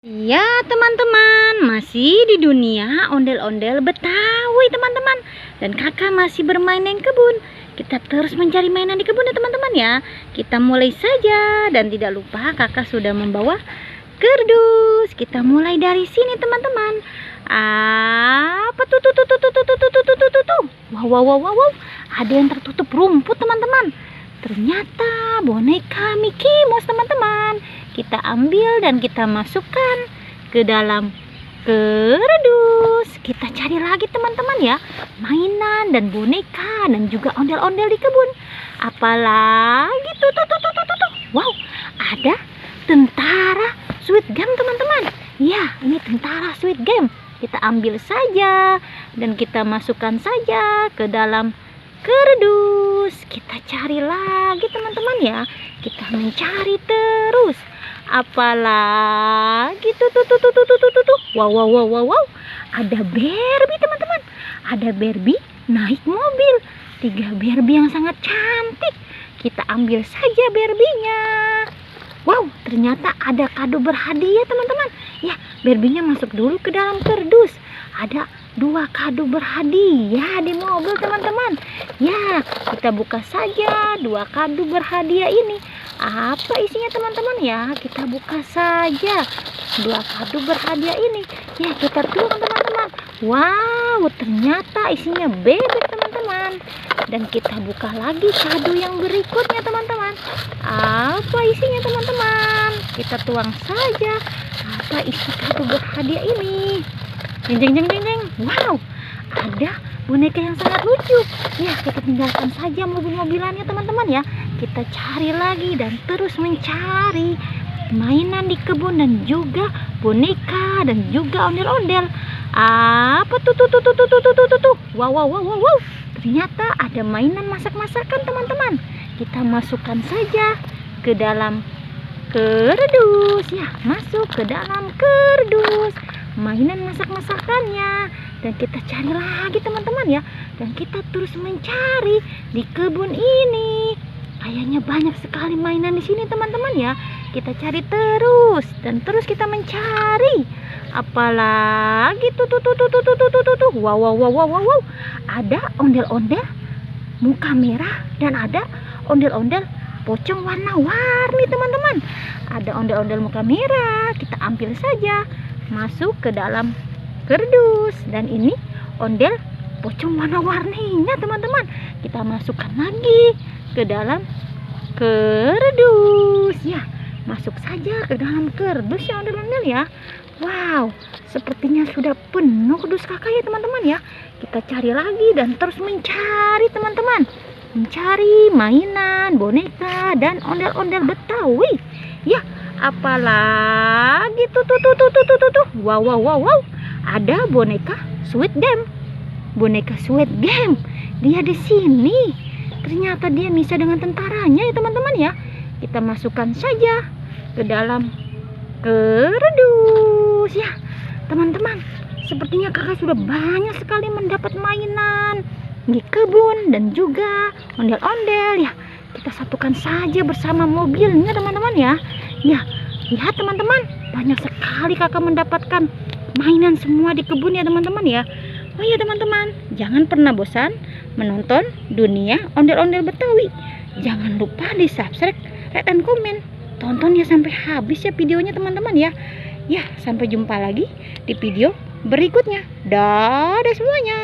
Ya teman-teman, masih di dunia ondel-ondel Betawi teman-teman. Dan kakak masih bermain di kebun. Kita terus mencari mainan di kebun ya teman-teman ya. Kita mulai saja. Dan tidak lupa kakak sudah membawa kardus. Kita mulai dari sini teman-teman. Apa tuh? Wow. Ada yang tertutup rumput teman-teman. Ternyata boneka Mickey Mouse teman-teman. Kita ambil dan kita masukkan ke dalam kardus. Kita cari lagi teman-teman ya, mainan dan boneka dan juga ondel-ondel di kebun. Apalagi tuh. Wow, ada tentara Squid Game teman-teman. Ya, ini tentara Squid Game. Kita ambil saja dan kita masukkan saja ke dalam kardus. Kita cari lagi teman-teman ya. Kita mencari terus. Apalagi tuh. Wow. Ada Barbie teman-teman. Ada Barbie naik mobil. 3 Barbie yang sangat cantik. Kita ambil saja Barbie-nya. Wow, ternyata ada kado berhadiah teman-teman. Ya, Barbie-nya masuk dulu ke dalam kardus. Ada 2 kado berhadiah di mobil teman-teman. Ya, kita buka saja 2 kado berhadiah ini. Apa isinya teman-teman ya? Kita buka saja 2 kado berhadiah ini. Ya, kita tuang teman-teman. Wow, ternyata isinya bebek teman-teman. Dan kita buka lagi kado yang berikutnya teman-teman. Apa isinya teman-teman? Kita tuang saja. Apa isi kado berhadiah ini? Jeng. Wow, ada boneka yang sangat lucu. Ya, kita tinggalkan saja mobil-mobilannya teman-teman ya. Kita cari lagi dan terus mencari mainan di kebun dan juga boneka dan juga ondel-ondel. Apa tuh? Wow. Ternyata ada mainan masak-masakan teman-teman. Kita masukkan saja ke dalam kardus. Ya, masuk ke dalam kardus mainan masak-masakannya. Dan kita cari lagi teman-teman ya. Dan kita terus mencari di kebun ini. Kayaknya banyak sekali mainan di sini teman-teman ya. Kita cari terus dan terus kita mencari. Apalagi tuh. Wow. Ada ondel-ondel muka merah dan ada ondel-ondel pocong warna-warni teman-teman. Ada ondel-ondel muka merah. Kita ambil saja, masuk ke dalam kardus. Dan ini ondel pocong warna-warninya teman-teman. Kita masukkan lagi ke dalam kardus. Ya, masuk saja ke dalam kardus ya ondel-ondel ya. Wow, sepertinya sudah penuh kardus kakak ya teman-teman ya. Kita cari lagi dan terus mencari teman-teman. Mencari mainan, boneka dan ondel-ondel Betawi. Ya, apalagi tuh. Wow. Ada boneka Squid Game. Boneka Squid Game. Dia di sini. Ternyata dia bisa dengan tentaranya ya teman-teman ya. Kita masukkan saja ke dalam kardus ya. Teman-teman, sepertinya kakak sudah banyak sekali mendapat mainan di kebun dan juga ondel-ondel ya. Kita satukan saja bersama mobilnya teman-teman ya. Ya, lihat teman-teman, banyak sekali kakak mendapatkan mainan semua di kebun ya teman-teman ya. Oh ya teman-teman, jangan pernah bosan menonton dunia ondel-ondel Betawi. Jangan lupa di subscribe, like, dan komen. Tonton ya sampai habis ya videonya teman-teman ya. Ya, sampai jumpa lagi di video berikutnya. Dadah semuanya.